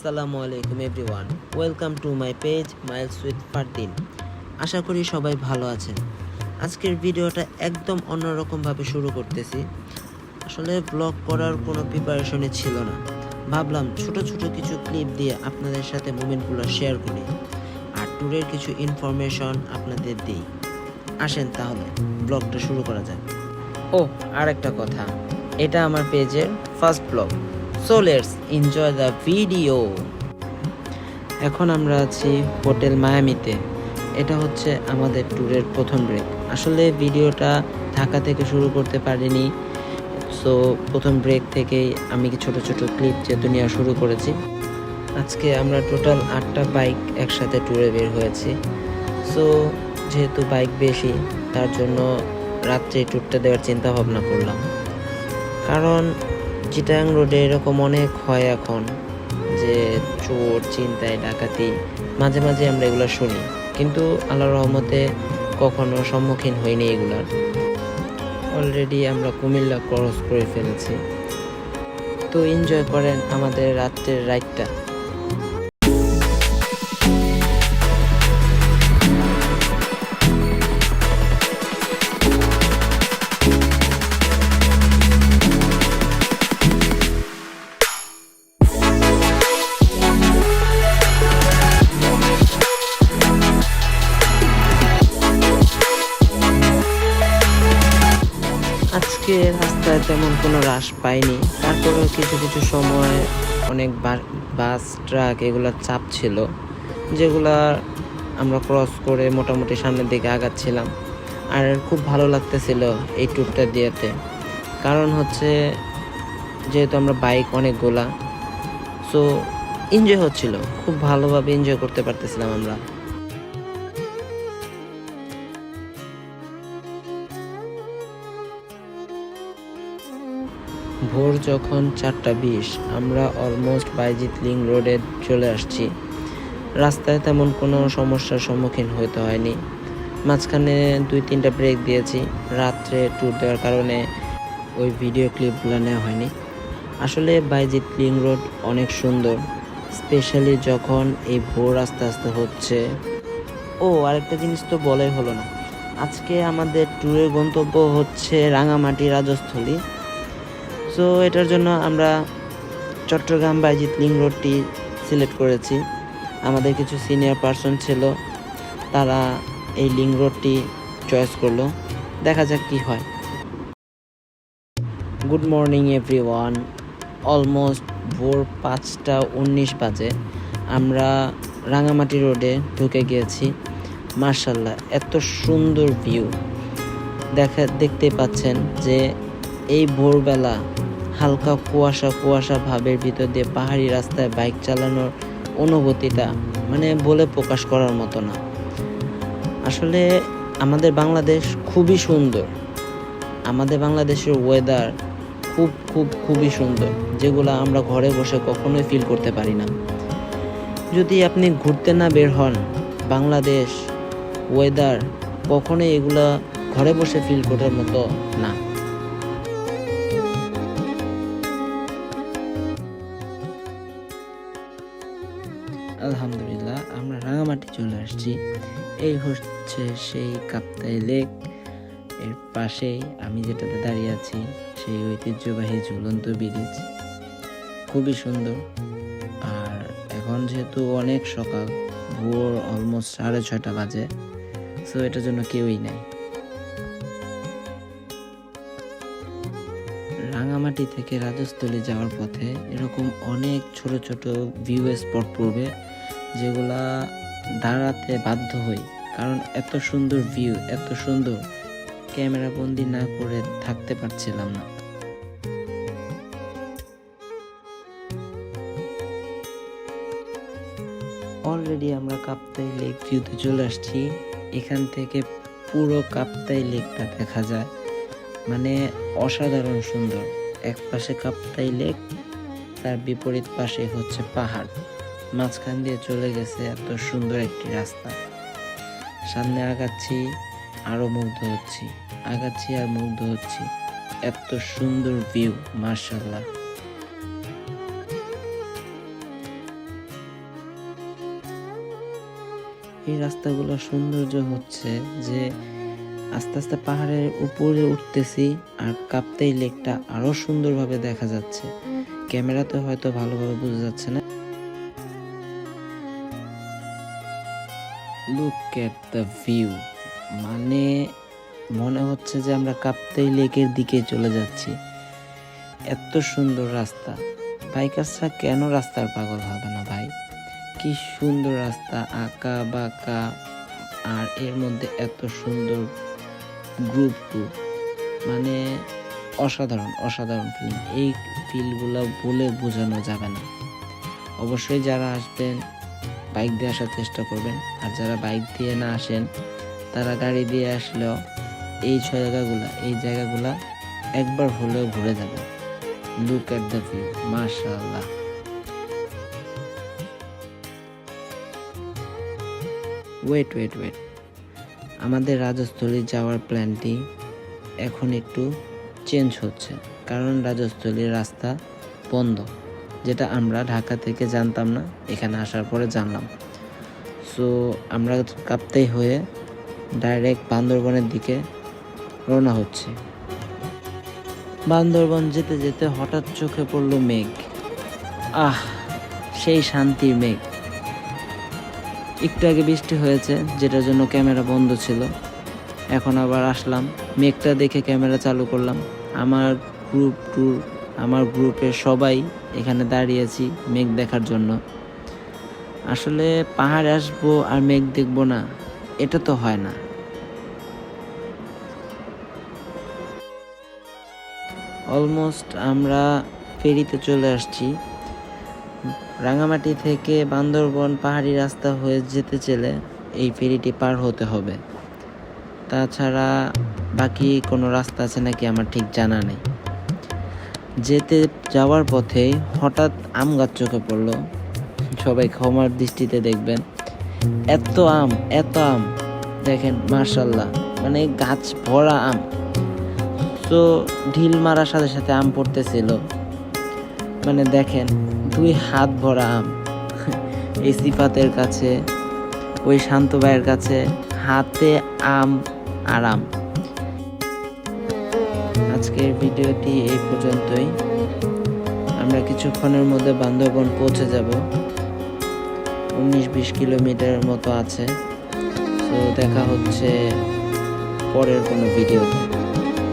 আসসালামু আলাইকুম everyone, welcome to my page miles with Fardin. আশা করি সবাই ভালো আছেন। আজকের ভিডিওটা একদম অন্যরকমভাবে শুরু করতেছি। আসলে ব্লগ করার কোনো প্রিপারেশনই ছিল না। ভাবলাম ছোট ছোট কিছু ক্লিপ দিয়ে আপনাদের সাথে মোমেন্টগুলো শেয়ার করি আর ট্যুরের কিছু ইনফরমেশন আপনাদের দিই। আসেন তাহলে ব্লগটা শুরু করা যাক। আর একটা কথা, এটা আমার পেজের first blog, so let's enjoy the video. এখন আমরা আছি হোটেল মায়ামিতে। এটা হচ্ছে আমাদের ট্যুরের প্রথম ব্রেক। আসলে ভিডিওটা ঢাকা থেকে শুরু করতে পারিনি, সো প্রথম ব্রেক থেকেই আমি ছোট ছোট ক্লিপ যেহেতু নেওয়া শুরু করেছি। আজকে আমরা টোটাল 8টা বাইক একসাথে ট্যুরে বের হয়েছি। সো যেহেতু বাইক বেশি, তার জন্য রাত্রে ট্যুরটা দেওয়ার চিন্তা ভাবনা করলাম। কারণ চিটাগাং রোডে এরকম অনেক হয় এখন, যে চোর ছিনতাই ডাকাতি, মাঝে মাঝে আমরা এগুলো শুনি, কিন্তু আল্লাহর রহমতে কখনো সম্মুখীন হইনি এগুলার। অলরেডি আমরা কুমিল্লা ক্রস করে ফেলেছি। তো এনজয় করেন আমাদের রাত্রের রাইডটা। আজকে রাস্তায় তেমন কোনো রাশ পাইনি, তারপরেও কিছু কিছু সময় অনেক বাস ট্রাক এগুলোর চাপ ছিল, যেগুলা আমরা ক্রস করে মোটামুটি সামনের দিকে আগাচ্ছিলাম। আর খুব ভালো লাগতেছিল এই ট্যুরটা দিয়েতে, কারণ হচ্ছে যেহেতু আমরা বাইক অনেকগুলা, সো এনজয় হচ্ছিল, খুব ভালোভাবে এনজয় করতে পারতেছিলাম আমরা। ভোর যখন 4:20, আমরা অলমোস্ট বাইজিৎ লিং রোডে চলে আসছি। রাস্তায় তেমন কোনো সমস্যার সম্মুখীন হতে হয়নি। মাঝখানে 2-3টা ব্রেক দিয়েছি, রাত্রে ট্যুর দেওয়ার কারণে ওই ভিডিও ক্লিপগুলো নেওয়া হয়নি। আসলে বাইজিৎ লিং রোড অনেক সুন্দর, স্পেশালি যখন এই ভোর আস্তে আস্তে হচ্ছে। আরেকটা জিনিস তো বলাই হলো না, আজকে আমাদের ট্যুরের গন্তব্য হচ্ছে রাঙামাটি রাজস্থলী। সো এটার জন্য আমরা চট্টগ্রাম বাইজিৎ লিং রোডটি সিলেক্ট করেছি। আমাদের কিছু সিনিয়র পার্সন ছিল, তারা এই লিং রোডটি চয়েস করলো। দেখা যাক কি হয়। গুড মর্নিং এভরিওয়ান, অলমোস্ট ভোর 5:19 বাজে আমরা রাঙামাটি রোডে ঢুকে গিয়েছি। মার্শাল্লাহ, এত সুন্দর ভিউ দেখতে পাচ্ছেন যে এই ভোরবেলা হালকা কুয়াশা ভাবের ভিতর দিয়ে পাহাড়ি রাস্তায় বাইক চালানোর অনুভূতিটা মানে বলে প্রকাশ করার মতো না। আসলে আমাদের বাংলাদেশ খুবই সুন্দর, আমাদের বাংলাদেশের ওয়েদার খুবই সুন্দর, যেগুলো আমরা ঘরে বসে কখনোই ফিল করতে পারি না। যদি আপনি ঘুরতে না বের হন, বাংলাদেশ ওয়েদার কখনোই এগুলা ঘরে বসে ফিল করার মতো না। আলহামদুলিল্লাহ, আমরা রাঙামাটি চলে আসছি। এই হচ্ছে সেই কাপ্তাই লেক, এর পাশেই আমি যেটাতে দাঁড়িয়ে আছি সেই ঐতিহ্যবাহী ঝুলন্ত ব্রিজ, খুবই সুন্দর। আর এখন যেহেতু অনেক সকাল, ভোর অলমোস্ট 6:30 বাজে, সো এটার জন্য কেউই নাই। রাঙামাটি থেকে রাজস্থলী যাওয়ার পথে এরকম অনেক ছোট ছোট ভিউ স্পট পড়বে, যেগুলা দাঁড়াতে বাধ্য হই, কারণ এত সুন্দর ভিউ, এত সুন্দর, ক্যামেরা বন্দি না করে থাকতে পারছিলাম না। অলরেডি আমরা কাপ্তাই লেক ভিউতে চলে আসছি। এখান থেকে পুরো কাপ্তাই লেকটা দেখা যায়, মানে অসাধারণ সুন্দর। এক পাশে কাপ্তাই লেক, তার বিপরীত পাশে হচ্ছে পাহাড়, মাঝখান দিয়ে চলে গেছে এত সুন্দর একটি রাস্তা। সামনে আগাচ্ছি আরো মুগ্ধ হচ্ছি, এত সুন্দর ভিউ, মাশাআল্লাহ। এই রাস্তাগুলোর সৌন্দর্য হচ্ছে যে আস্তে আস্তে পাহাড়ের উপরে উঠতেছি আর কাপ্তাই লেকটা আরো সুন্দরভাবে দেখা যাচ্ছে। ক্যামেরাতে হয়তো ভালোভাবে বোঝা যাচ্ছে না। লুক এট দ্য ভিউ, মানে মনে হচ্ছে যে আমরা কাপ্তাই লেকের দিকে চলে যাচ্ছি। এত সুন্দর রাস্তা, বাইকার্সরা কেন রাস্তার পাগল হবে না ভাই? কি সুন্দর রাস্তা, আঁকা বাঁকা, আর এর মধ্যে এত সুন্দর গ্রুপ, মানে অসাধারণ অসাধারণ ফিল। এই ফিলগুলো বলে বোঝানো যাবে না। অবশ্যই যারা আসবেন বাইক দিয়ে আসার চেষ্টা করবেন, আর যারা বাইক দিয়ে না আসেন তারা গাড়ি দিয়ে আসলেও এই জায়গাগুলা একবার হলেও ঘুরে যাবেন। লুক এট দ্য ভিউ, মাশাআল্লাহ। ওয়েট, আমাদের রাজস্থলী যাওয়ার প্ল্যানটি এখন একটু চেঞ্জ হচ্ছে, কারণ রাজস্থলীর রাস্তা বন্ধ, যেটা আমরা ঢাকা থেকে জানতাম না, এখানে আসার পরে জানলাম। সো আমরা কাপ্তাই হয়ে ডাইরেক্ট বান্দরবনের দিকে রওনা হচ্ছে। বান্দরবন যেতে যেতে হঠাৎ চোখে পড়ল মেঘ। সেই শান্তির মেঘ। একটু আগে বৃষ্টি হয়েছে, যেটার জন্য ক্যামেরা বন্ধ ছিল। এখন আবার আসলাম, মেঘটা দেখে ক্যামেরা চালু করলাম। আমার গ্রুপের সবাই এখানে দাঁড়িয়েছি মেঘ দেখার জন্য। আসলে পাহাড়ে আসবো আর মেঘ দেখবো না, এটা তো হয় না। অলমোস্ট আমরা ফেরিতে চলে আসছি। রাঙামাটি থেকে বান্দরবন পাহাড়ি রাস্তা হয়ে যেতে চলে এই ফেরিটি পার হতে হবে। তাছাড়া বাকি কোনো রাস্তা আছে নাকি আমার ঠিক জানা নেই। যাওয়ার পথে হঠাৎ আম গাছ চোখে পড়লো। সবাই ক্ষমার দৃষ্টিতে দেখবেন। এত আম দেখেন, মাশাআল্লাহ, মানে গাছ ভরা আম। তো ঢিল মারার সাথে সাথে আম পড়তেছিল, মানে দেখেন 2 হাত ভরা আম। এই সিফাতের কাছে, ওই শান্ত ভাইয়ের কাছে হাতে আম আর আম। আজকের ভিডিওটি এই পর্যন্তই। আমরা কিছুক্ষণের মধ্যে বান্দরবন পৌঁছে যাব। 19-20 কিলোমিটারের মতো আছে। তো দেখা হচ্ছে পরের কোনো ভিডিওতে।